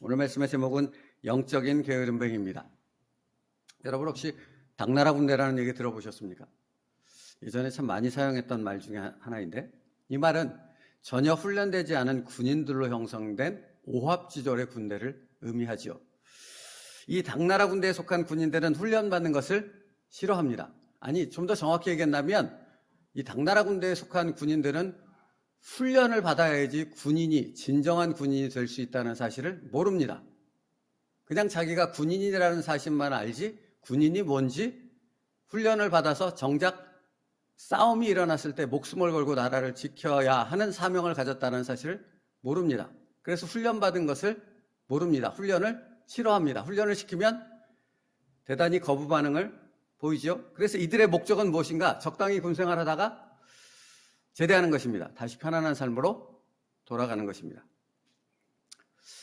오늘 말씀의 제목은 영적인 게으름뱅이입니다. 여러분 혹시 당나라 군대라는 얘기 들어보셨습니까? 예전에 참 많이 사용했던 말 중에 하나인데, 이 말은 전혀 훈련되지 않은 군인들로 형성된 오합지졸의 군대를 의미하지요. 이 당나라 군대에 속한 군인들은 훈련받는 것을 싫어합니다. 아니, 좀 더 정확히 얘기한다면 이 당나라 군대에 속한 군인들은 훈련을 받아야지 군인이, 진정한 군인이 될 수 있다는 사실을 모릅니다. 그냥 자기가 군인이라는 사실만 알지 군인이 뭔지, 훈련을 받아서 정작 싸움이 일어났을 때 목숨을 걸고 나라를 지켜야 하는 사명을 가졌다는 사실을 모릅니다. 그래서 훈련받은 것을 모릅니다. 훈련을 싫어합니다. 훈련을 시키면 대단히 거부 반응을 보이죠. 그래서 이들의 목적은 무엇인가? 적당히 군생활하다가 제대하는 것입니다. 다시 편안한 삶으로 돌아가는 것입니다.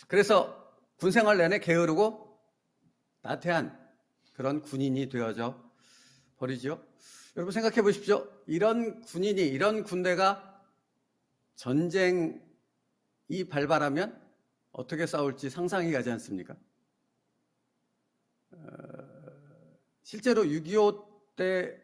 그래서 군생활 내내 게으르고 나태한 그런 군인이 되어져 버리죠. 여러분 생각해 보십시오. 이런 군인이, 이런 군대가 전쟁이 발발하면 어떻게 싸울지 상상이 가지 않습니까? 실제로 6.25 때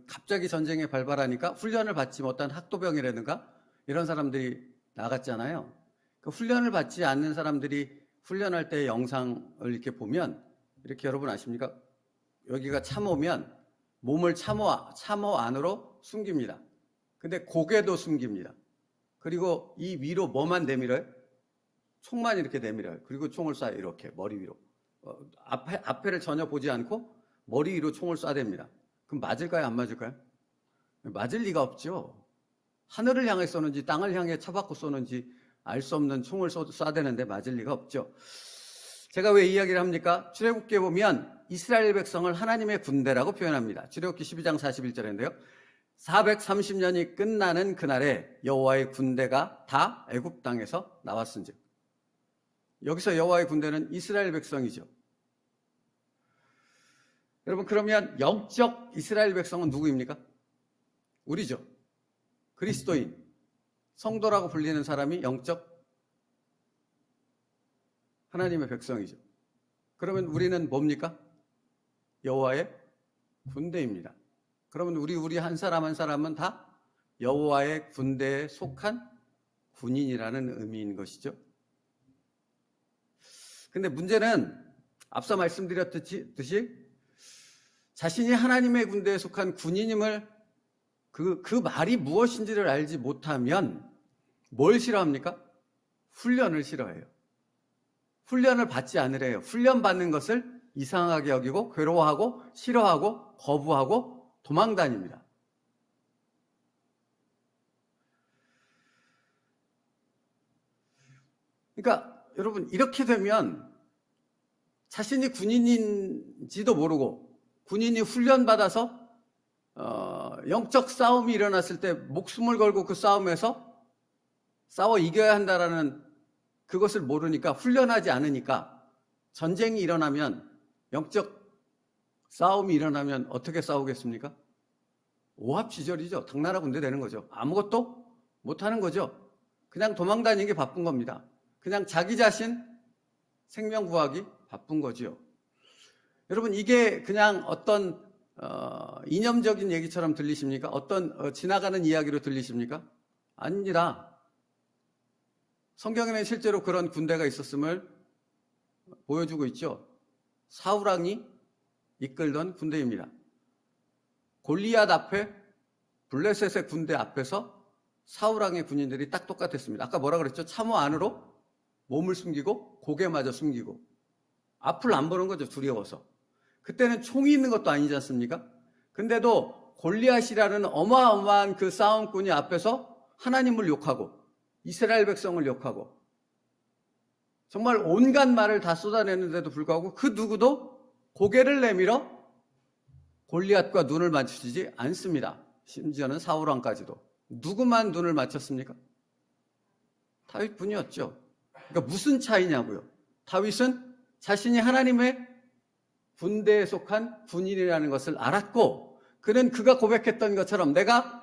갑자기 전쟁이 발발하니까 훈련을 받지 못한 학도병이라든가 이런 사람들이 나갔잖아요. 그 훈련을 받지 않는 사람들이 훈련할 때 영상을 이렇게 보면 이렇게 여러분 아십니까? 여기가 참호면 몸을 참호 안으로 숨깁니다. 근데 고개도 숨깁니다. 그리고 이 위로 뭐만 내밀어요? 총만 이렇게 내밀어요. 그리고 총을 쏴요. 이렇게 머리 위로. 앞에를 전혀 보지 않고 머리 위로 총을 쏴댑니다. 그럼 맞을까요? 안 맞을까요? 맞을 리가 없죠. 하늘을 향해 쏘는지 땅을 향해 쳐박고 쏘는지 알 수 없는 총을 쏴대는데 맞을 리가 없죠. 제가 왜 이 이야기를 합니까? 출애굽기에 보면 이스라엘 백성을 하나님의 군대라고 표현합니다. 출애굽기 12장 41절인데요. 430년이 끝나는 그날에 여호와의 군대가 다 애굽 땅에서 나왔은즉. 여기서 여호와의 군대는 이스라엘 백성이죠. 여러분 그러면 영적 이스라엘 백성은 누구입니까? 우리죠. 그리스도인, 성도라고 불리는 사람이 영적 하나님의 백성이죠. 그러면 우리는 뭡니까? 여호와의 군대입니다. 그러면 우리 한 사람 한 사람은 다 여호와의 군대에 속한 군인이라는 의미인 것이죠. 근데 문제는 앞서 말씀드렸듯이 자신이 하나님의 군대에 속한 군인임을 그 말이 무엇인지를 알지 못하면 뭘 싫어합니까? 훈련을 싫어해요. 훈련을 받지 않으래요. 훈련 받는 것을 이상하게 여기고 괴로워하고 싫어하고 거부하고 도망다닙니다. 그러니까 여러분 이렇게 되면 자신이 군인인지도 모르고 군인이 훈련받아서 영적 싸움이 일어났을 때 목숨을 걸고 그 싸움에서 싸워 이겨야 한다라는 그것을 모르니까, 훈련하지 않으니까 전쟁이 일어나면, 영적 싸움이 일어나면 어떻게 싸우겠습니까? 오합지졸이죠. 당나라 군대 되는 거죠. 아무것도 못하는 거죠. 그냥 도망다니는 게 바쁜 겁니다. 그냥 자기 자신 생명 구하기 바쁜 거죠. 여러분 이게 그냥 어떤 이념적인 얘기처럼 들리십니까? 어떤 지나가는 이야기로 들리십니까? 아닙니다. 성경에는 실제로 그런 군대가 있었음을 보여주고 있죠. 사울왕이 이끌던 군대입니다. 골리앗 앞에, 블레셋의 군대 앞에서 사울왕의 군인들이 딱 똑같았습니다. 아까 뭐라 그랬죠? 참호 안으로 몸을 숨기고 고개마저 숨기고 앞을 안 보는 거죠. 두려워서. 그때는 총이 있는 것도 아니지 않습니까? 근데도 골리앗이라는 어마어마한 그 싸움꾼이 앞에서 하나님을 욕하고 이스라엘 백성을 욕하고 정말 온갖 말을 다 쏟아내는데도 불구하고 그 누구도 고개를 내밀어 골리앗과 눈을 맞추지 않습니다. 심지어는 사울왕까지도. 누구만 눈을 맞췄습니까? 다윗뿐이었죠. 그러니까 무슨 차이냐고요. 다윗은 자신이 하나님의 군대에 속한 군인이라는 것을 알았고, 그는 그가 고백했던 것처럼 내가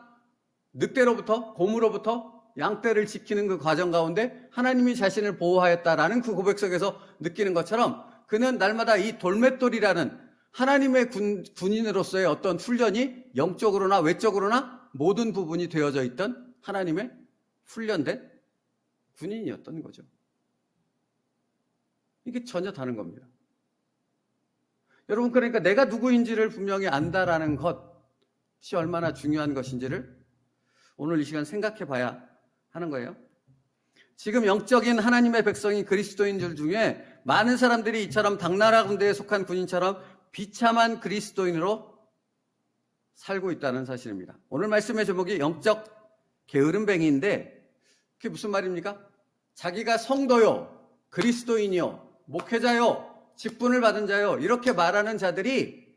늑대로부터, 곰으로부터 양떼를 지키는 그 과정 가운데 하나님이 자신을 보호하였다라는 그 고백 속에서 느끼는 것처럼 그는 날마다 이 돌맷돌이라는 하나님의 군인으로서의 어떤 훈련이 영적으로나 외적으로나 모든 부분이 되어져 있던 하나님의 훈련된 군인이었던 거죠. 이게 전혀 다른 겁니다. 여러분, 그러니까 내가 누구인지를 분명히 안다라는 것이 얼마나 중요한 것인지를 오늘 이 시간 생각해 봐야 하는 거예요. 지금 영적인 하나님의 백성인 그리스도인들 중에 많은 사람들이 이처럼 당나라 군대에 속한 군인처럼 비참한 그리스도인으로 살고 있다는 사실입니다. 오늘 말씀의 제목이 영적 게으름뱅이인데 그게 무슨 말입니까? 자기가 성도요, 그리스도인이요, 목회자요, 직분을 받은 자요, 이렇게 말하는 자들이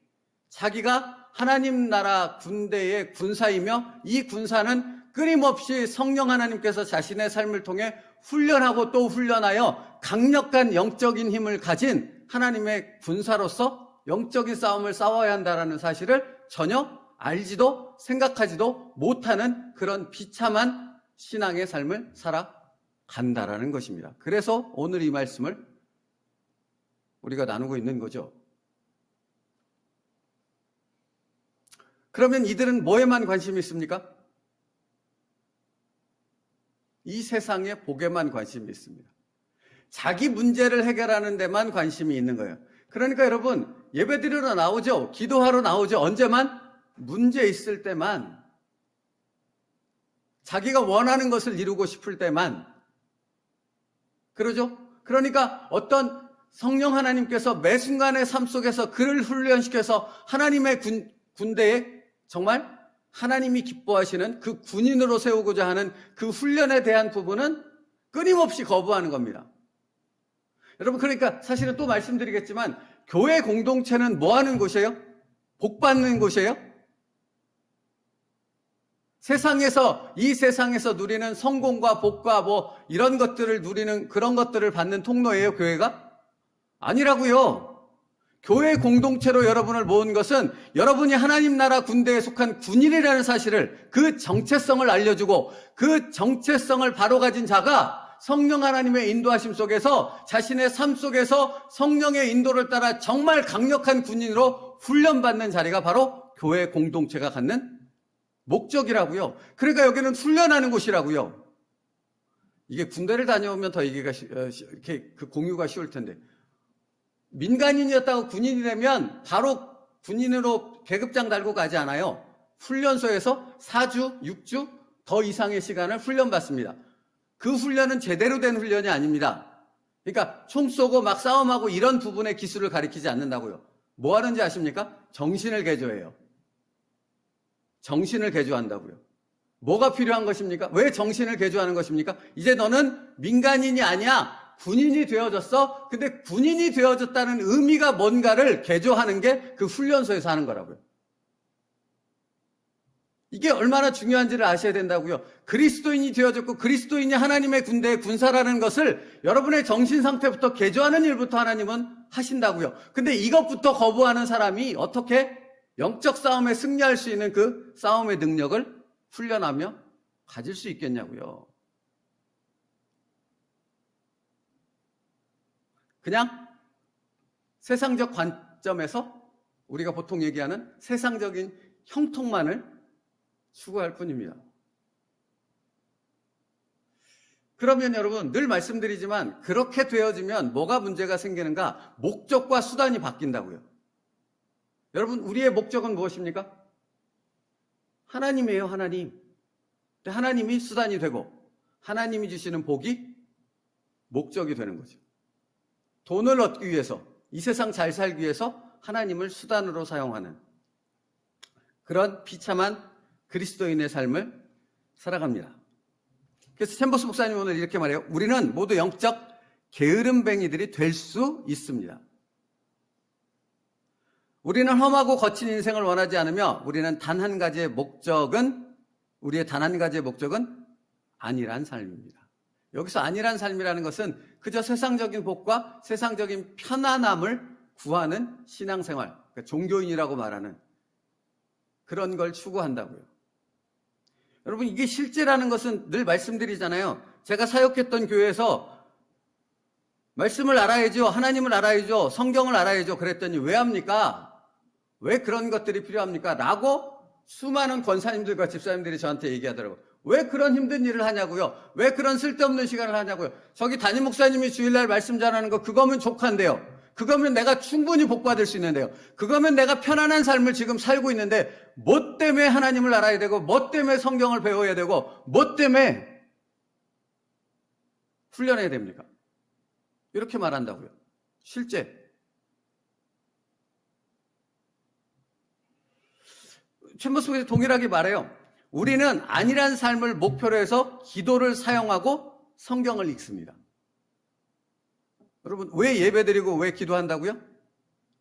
자기가 하나님 나라 군대의 군사이며 이 군사는 끊임없이 성령 하나님께서 자신의 삶을 통해 훈련하고 또 훈련하여 강력한 영적인 힘을 가진 하나님의 군사로서 영적인 싸움을 싸워야 한다는 사실을 전혀 알지도 생각하지도 못하는 그런 비참한 신앙의 삶을 살아간다라는 것입니다. 그래서 오늘 이 말씀을 우리가 나누고 있는 거죠. 그러면 이들은 뭐에만 관심이 있습니까? 이 세상의 복에만 관심이 있습니다. 자기 문제를 해결하는 데만 관심이 있는 거예요. 그러니까 여러분, 예배드리러 나오죠. 기도하러 나오죠. 언제만? 문제 있을 때만, 자기가 원하는 것을 이루고 싶을 때만. 그러죠? 그러니까 어떤 성령 하나님께서 매 순간의 삶 속에서 그를 훈련시켜서 하나님의 군대에 정말 하나님이 기뻐하시는 그 군인으로 세우고자 하는 그 훈련에 대한 부분은 끊임없이 거부하는 겁니다. 여러분, 그러니까 사실은 또 말씀드리겠지만 교회 공동체는 뭐 하는 곳이에요? 복 받는 곳이에요? 이 세상에서 누리는 성공과 복과 뭐 이런 것들을 누리는 그런 것들을 받는 통로예요, 교회가? 아니라고요. 교회 공동체로 여러분을 모은 것은 여러분이 하나님 나라 군대에 속한 군인이라는 사실을, 그 정체성을 알려주고 그 정체성을 바로 가진 자가 성령 하나님의 인도하심 속에서 자신의 삶 속에서 성령의 인도를 따라 정말 강력한 군인으로 훈련받는 자리가 바로 교회 공동체가 갖는 목적이라고요. 그러니까 여기는 훈련하는 곳이라고요. 이게 군대를 다녀오면 더 이게 이렇게 그 공유가 쉬울 텐데, 민간인이었다고 군인이 되면 바로 군인으로 계급장 달고 가지 않아요. 훈련소에서 4주, 6주 더 이상의 시간을 훈련받습니다. 그 훈련은 제대로 된 훈련이 아닙니다. 그러니까 총 쏘고 막 싸움하고 이런 부분의 기술을 가리키지 않는다고요. 뭐 하는지 아십니까? 정신을 개조해요. 정신을 개조한다고요. 뭐가 필요한 것입니까? 왜 정신을 개조하는 것입니까? 이제 너는 민간인이 아니야. 군인이 되어졌어. 근데 군인이 되어졌다는 의미가 뭔가를 개조하는 게 그 훈련소에서 하는 거라고요. 이게 얼마나 중요한지를 아셔야 된다고요. 그리스도인이 되어졌고 그리스도인이 하나님의 군대의 군사라는 것을 여러분의 정신 상태부터 개조하는 일부터 하나님은 하신다고요. 근데 이것부터 거부하는 사람이 어떻게 영적 싸움에 승리할 수 있는 그 싸움의 능력을 훈련하며 가질 수 있겠냐고요. 그냥 세상적 관점에서 우리가 보통 얘기하는 세상적인 형통만을 추구할 뿐입니다. 그러면 여러분, 늘 말씀드리지만 그렇게 되어지면 뭐가 문제가 생기는가? 목적과 수단이 바뀐다고요. 여러분, 우리의 목적은 무엇입니까? 하나님이에요, 하나님. 근데 하나님이 수단이 되고 하나님이 주시는 복이 목적이 되는 거죠. 돈을 얻기 위해서, 이 세상 잘 살기 위해서 하나님을 수단으로 사용하는 그런 비참한 그리스도인의 삶을 살아갑니다. 그래서 챔버스 목사님 오늘 이렇게 말해요. 우리는 모두 영적 게으름뱅이들이 될 수 있습니다. 우리는 험하고 거친 인생을 원하지 않으며 우리의 단 한 가지의 목적은 안일한 삶입니다. 여기서 안일한 삶이라는 것은 그저 세상적인 복과 세상적인 편안함을 구하는 신앙생활, 그러니까 종교인이라고 말하는 그런 걸 추구한다고요. 여러분, 이게 실제라는 것은 늘 말씀드리잖아요. 제가 사역했던 교회에서 말씀을 알아야죠. 하나님을 알아야죠. 성경을 알아야죠. 그랬더니 왜 합니까? 왜 그런 것들이 필요합니까? 라고 수많은 권사님들과 집사님들이 저한테 얘기하더라고요. 왜 그런 힘든 일을 하냐고요? 왜 그런 쓸데없는 시간을 하냐고요? 저기 담임 목사님이 주일날 말씀 전하는 거 그거면 족한데요. 그거면 내가 충분히 복 받을 수 있는데요. 그거면 내가 편안한 삶을 지금 살고 있는데 뭐 때문에 하나님을 알아야 되고 뭐 때문에 성경을 배워야 되고 뭐 때문에 훈련해야 됩니까? 이렇게 말한다고요. 실제 챔버스에 동일하게 말해요. 우리는 안일한 삶을 목표로 해서 기도를 사용하고 성경을 읽습니다. 여러분, 왜 예배드리고 왜 기도한다고요?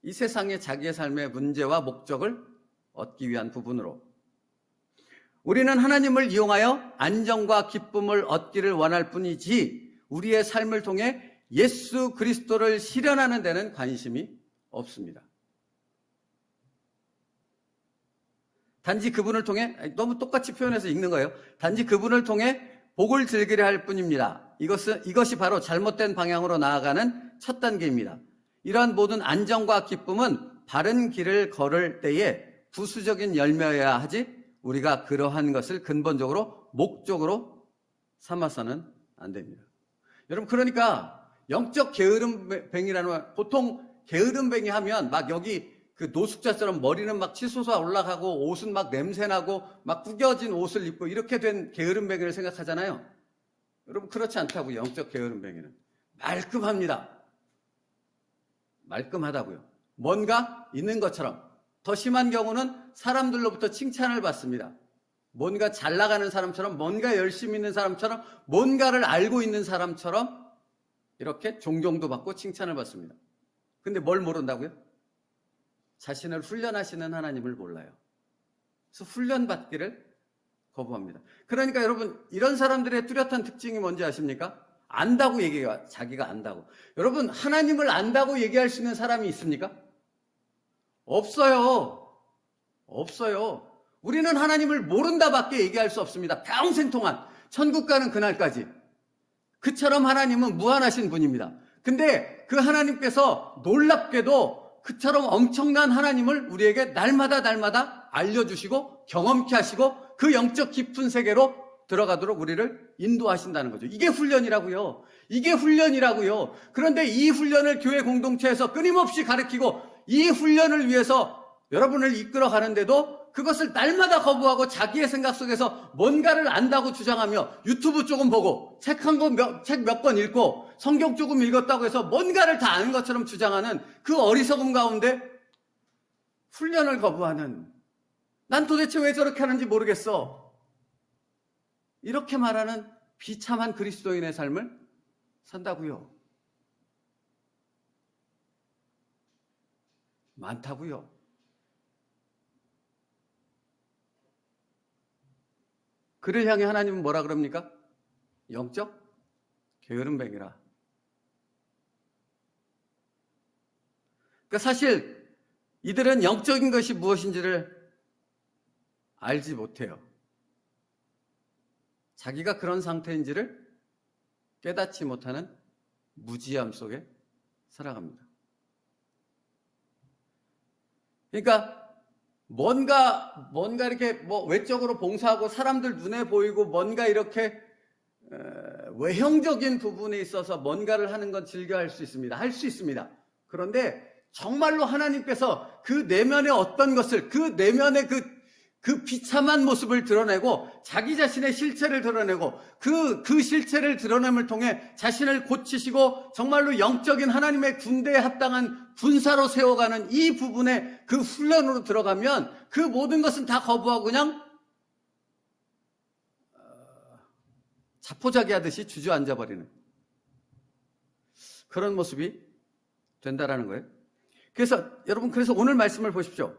이 세상의 자기의 삶의 문제와 목적을 얻기 위한 부분으로. 우리는 하나님을 이용하여 안정과 기쁨을 얻기를 원할 뿐이지 우리의 삶을 통해 예수 그리스도를 실현하는 데는 관심이 없습니다. 단지 그분을 통해, 너무 똑같이 표현해서 읽는 거예요. 단지 그분을 통해 복을 즐기려 할 뿐입니다. 이것이 바로 잘못된 방향으로 나아가는 첫 단계입니다. 이러한 모든 안정과 기쁨은 바른 길을 걸을 때에 부수적인 열매여야 하지 우리가 그러한 것을 근본적으로 목적으로 삼아서는 안 됩니다. 여러분, 그러니까 영적 게으름뱅이라는 말, 보통 게으름뱅이 하면 막 여기 그 노숙자처럼 머리는 막 치솟아 올라가고 옷은 막 냄새나고 막 구겨진 옷을 입고 이렇게 된 게으름뱅이를 생각하잖아요. 여러분, 그렇지 않다고요. 영적 게으름뱅이는 말끔합니다. 말끔하다고요. 뭔가 있는 것처럼. 더 심한 경우는 사람들로부터 칭찬을 받습니다. 뭔가 잘 나가는 사람처럼, 뭔가 열심히 있는 사람처럼, 뭔가를 알고 있는 사람처럼 이렇게 존경도 받고 칭찬을 받습니다. 근데 뭘 모른다고요? 자신을 훈련하시는 하나님을 몰라요. 그래서 훈련받기를 거부합니다. 그러니까 여러분, 이런 사람들의 뚜렷한 특징이 뭔지 아십니까? 안다고 얘기해요. 자기가 안다고. 여러분, 하나님을 안다고 얘기할 수 있는 사람이 있습니까? 없어요. 없어요. 우리는 하나님을 모른다밖에 얘기할 수 없습니다. 평생 동안. 천국 가는 그날까지. 그처럼 하나님은 무한하신 분입니다. 근데 그 하나님께서 놀랍게도 그처럼 엄청난 하나님을 우리에게 날마다 알려주시고 경험케 하시고 그 영적 깊은 세계로 들어가도록 우리를 인도하신다는 거죠. 이게 훈련이라고요. 이게 훈련이라고요. 그런데 이 훈련을 교회 공동체에서 끊임없이 가르치고 이 훈련을 위해서 여러분을 이끌어 가는데도 그것을 날마다 거부하고 자기의 생각 속에서 뭔가를 안다고 주장하며 유튜브 조금 보고 책 몇 권 읽고 성경 조금 읽었다고 해서 뭔가를 다 아는 것처럼 주장하는 그 어리석음 가운데 훈련을 거부하는, 난 도대체 왜 저렇게 하는지 모르겠어, 이렇게 말하는 비참한 그리스도인의 삶을 산다고요. 많다고요. 그를 향해 하나님은 뭐라 그럽니까? 영적 게으름뱅이라. 그러니까 사실 이들은 영적인 것이 무엇인지를 알지 못해요. 자기가 그런 상태인지를 깨닫지 못하는 무지함 속에 살아갑니다. 그러니까 뭔가 이렇게 뭐 외적으로 봉사하고 사람들 눈에 보이고 뭔가 이렇게 외형적인 부분에 있어서 뭔가를 하는 건 즐겨할 수 있습니다. 할 수 있습니다. 그런데 정말로 하나님께서 그 내면의 어떤 것을, 그 내면의 그 비참한 모습을 드러내고 자기 자신의 실체를 드러내고 그 실체를 드러냄을 통해 자신을 고치시고 정말로 영적인 하나님의 군대에 합당한 군사로 세워가는 이 부분에 그 훈련으로 들어가면 그 모든 것은 다 거부하고 그냥 자포자기 하듯이 주저앉아버리는 그런 모습이 된다라는 거예요. 그래서 여러분, 그래서 오늘 말씀을 보십시오.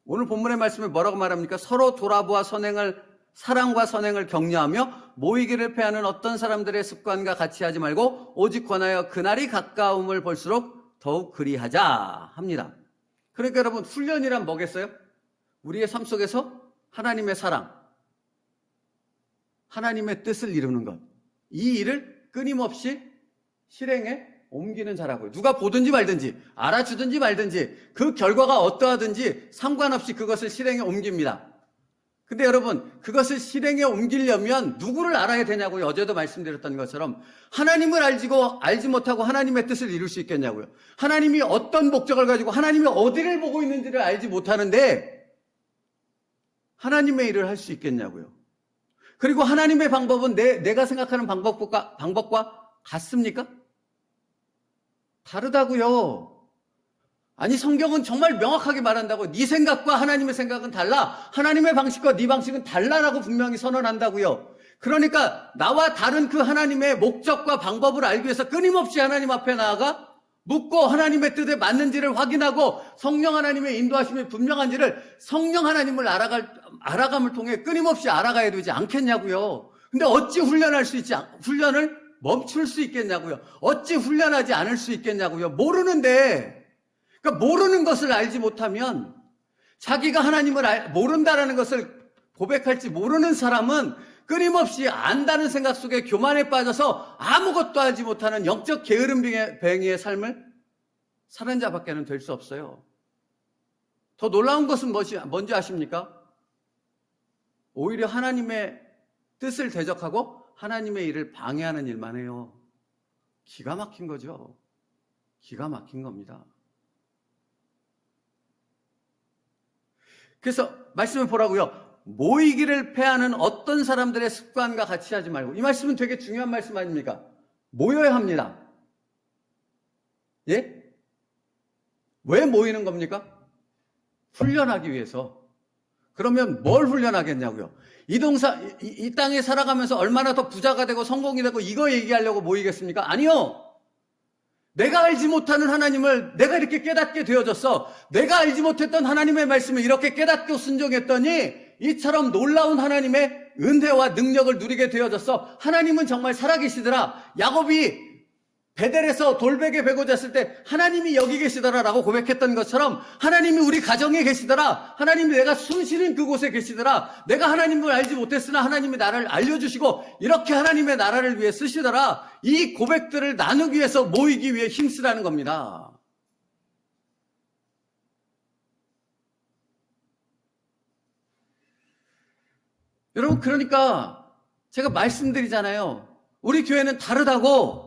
오늘 본문의 말씀을 뭐라고 말합니까? 서로 돌아보아 사랑과 선행을 격려하며 모이기를 패하는 어떤 사람들의 습관과 같이 하지 말고 오직 권하여 그날이 가까움을 볼수록 더욱 그리하자 합니다. 그러니까 여러분, 훈련이란 뭐겠어요? 우리의 삶 속에서 하나님의 사랑, 하나님의 뜻을 이루는 것. 이 일을 끊임없이 실행에 옮기는 자라고요. 누가 보든지 말든지 알아주든지 말든지 그 결과가 어떠하든지 상관없이 그것을 실행에 옮깁니다. 근데 여러분, 그것을 실행에 옮기려면 누구를 알아야 되냐고요. 어제도 말씀드렸던 것처럼 하나님을 알지 못하고 하나님의 뜻을 이룰 수 있겠냐고요. 하나님이 어떤 목적을 가지고 하나님이 어디를 보고 있는지를 알지 못하는데 하나님의 일을 할 수 있겠냐고요. 그리고 하나님의 방법은 내가 생각하는 방법과 같습니까? 다르다고요. 아니, 성경은 정말 명확하게 말한다고. 네 생각과 하나님의 생각은 달라. 하나님의 방식과 네 방식은 달라라고 분명히 선언한다고요. 그러니까 나와 다른 그 하나님의 목적과 방법을 알기 위해서 끊임없이 하나님 앞에 나아가 묻고 하나님의 뜻에 맞는지를 확인하고 성령 하나님의 인도하심이 분명한지를 성령 하나님을 알아감을 통해 끊임없이 알아가야 되지 않겠냐고요. 근데 어찌 훈련을 멈출 수 있겠냐고요. 어찌 훈련하지 않을 수 있겠냐고요. 모르는데, 그러니까 모르는 것을 알지 못하면 자기가 하나님을 모른다라는 것을 고백할지 모르는 사람은 끊임없이 안다는 생각 속에 교만에 빠져서 아무것도 알지 못하는 영적 게으름뱅이의 삶을 사는 자밖에는 될 수 없어요. 더 놀라운 것은 뭔지 아십니까? 오히려 하나님의 뜻을 대적하고 하나님의 일을 방해하는 일만 해요. 기가 막힌 거죠. 기가 막힌 겁니다. 그래서 말씀을 보라고요. 모이기를 패하는 어떤 사람들의 습관과 같이 하지 말고. 이 말씀은 되게 중요한 말씀 아닙니까? 모여야 합니다. 예? 왜 모이는 겁니까? 훈련하기 위해서. 그러면 뭘 훈련하겠냐고요? 이 땅에 살아가면서 얼마나 더 부자가 되고 성공이 되고 이거 얘기하려고 모이겠습니까? 아니요. 내가 알지 못하는 하나님을 내가 이렇게 깨닫게 되어졌어. 내가 알지 못했던 하나님의 말씀을 이렇게 깨닫고 순종했더니 이처럼 놀라운 하나님의 은혜와 능력을 누리게 되어졌어. 하나님은 정말 살아계시더라. 야곱이 베델에서 돌베개 베고 잤을 때 하나님이 여기 계시더라라고 고백했던 것처럼 하나님이 우리 가정에 계시더라. 하나님이 내가 숨쉬는 그곳에 계시더라. 내가 하나님을 알지 못했으나 하나님이 나를 알려주시고 이렇게 하나님의 나라를 위해 쓰시더라. 이 고백들을 나누기 위해서 모이기 위해 힘쓰라는 겁니다. 여러분, 그러니까 제가 말씀드리잖아요. 우리 교회는 다르다고.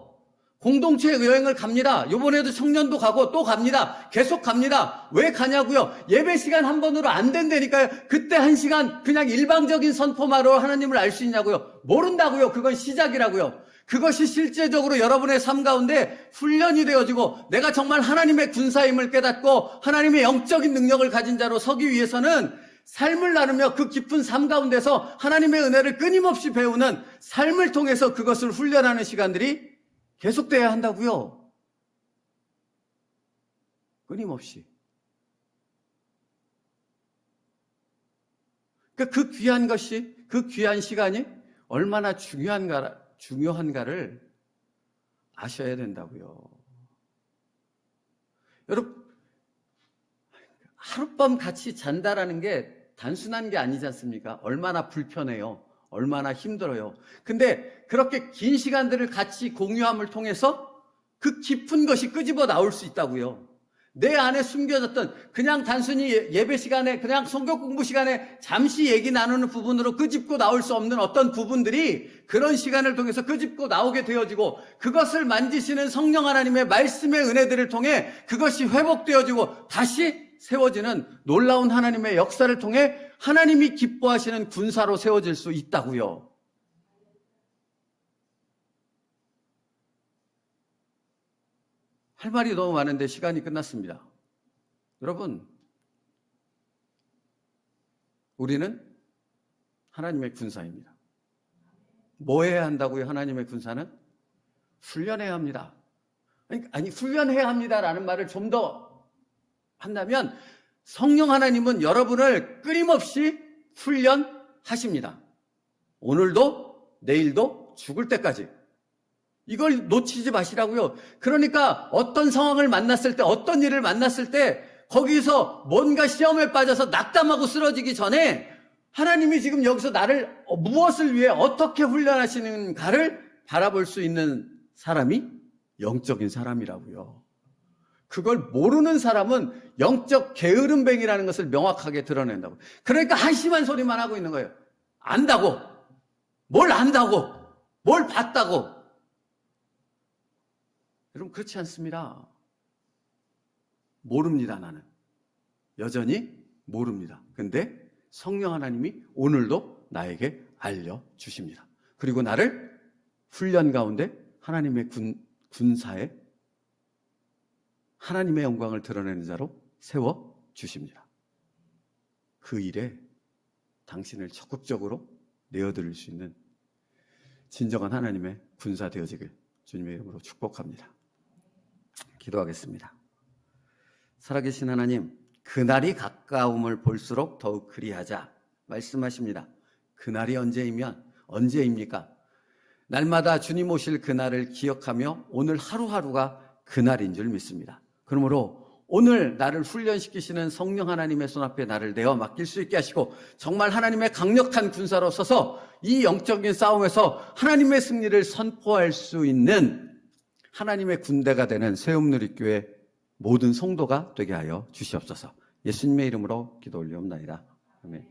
공동체 여행을 갑니다. 이번에도 청년도 가고 또 갑니다. 계속 갑니다. 왜 가냐고요? 예배 시간 한 번으로 안 된다니까요. 그때 한 시간 그냥 일방적인 선포만으로 하나님을 알 수 있냐고요? 모른다고요. 그건 시작이라고요. 그것이 실제적으로 여러분의 삶 가운데 훈련이 되어지고 내가 정말 하나님의 군사임을 깨닫고 하나님의 영적인 능력을 가진 자로 서기 위해서는 삶을 나누며 그 깊은 삶 가운데서 하나님의 은혜를 끊임없이 배우는 삶을 통해서 그것을 훈련하는 시간들이 계속돼야 한다고요. 끊임없이. 그러니까 그 귀한 것이, 그 귀한 시간이 얼마나 중요한가를 아셔야 된다고요. 여러분, 하룻밤 같이 잔다라는 게 단순한 게 아니지 않습니까? 얼마나 불편해요. 얼마나 힘들어요. 근데 그렇게 긴 시간들을 같이 공유함을 통해서 그 깊은 것이 끄집어 나올 수 있다고요. 내 안에 숨겨졌던 그냥 단순히 예배 시간에 그냥 성경 공부 시간에 잠시 얘기 나누는 부분으로 끄집고 나올 수 없는 어떤 부분들이 그런 시간을 통해서 끄집고 나오게 되어지고 그것을 만지시는 성령 하나님의 말씀의 은혜들을 통해 그것이 회복되어지고 다시 세워지는 놀라운 하나님의 역사를 통해 하나님이 기뻐하시는 군사로 세워질 수 있다고요. 할 말이 너무 많은데 시간이 끝났습니다. 여러분, 우리는 하나님의 군사입니다. 뭐 해야 한다고요? 하나님의 군사는? 훈련해야 합니다. 아니 훈련해야 합니다라는 말을 좀 더 한다면 성령 하나님은 여러분을 끊임없이 훈련하십니다. 오늘도 내일도 죽을 때까지. 이걸 놓치지 마시라고요. 그러니까 어떤 상황을 만났을 때 어떤 일을 만났을 때 거기서 뭔가 시험에 빠져서 낙담하고 쓰러지기 전에 하나님이 지금 여기서 나를 무엇을 위해 어떻게 훈련하시는가를 바라볼 수 있는 사람이 영적인 사람이라고요. 그걸 모르는 사람은 영적 게으름뱅이라는 것을 명확하게 드러낸다고. 그러니까 한심한 소리만 하고 있는 거예요. 안다고, 뭘 안다고, 뭘 봤다고. 여러분, 그렇지 않습니다. 모릅니다, 나는. 여전히 모릅니다. 근데 성령 하나님이 오늘도 나에게 알려주십니다. 그리고 나를 훈련 가운데 하나님의 군사에 하나님의 영광을 드러내는 자로 세워주십니다. 그 일에 당신을 적극적으로 내어드릴 수 있는 진정한 하나님의 군사 되어지길 주님의 이름으로 축복합니다. 기도하겠습니다. 살아계신 하나님, 그날이 가까움을 볼수록 더욱 그리하자 말씀하십니다. 그날이 언제입니까? 날마다 주님 오실 그날을 기억하며 오늘 하루하루가 그날인 줄 믿습니다. 그러므로 오늘 나를 훈련시키시는 성령 하나님의 손앞에 나를 내어 맡길 수 있게 하시고 정말 하나님의 강력한 군사로 서서 이 영적인 싸움에서 하나님의 승리를 선포할 수 있는 하나님의 군대가 되는 새움누리교회 모든 성도가 되게 하여 주시옵소서. 예수님의 이름으로 기도 올리옵나이다. 아멘.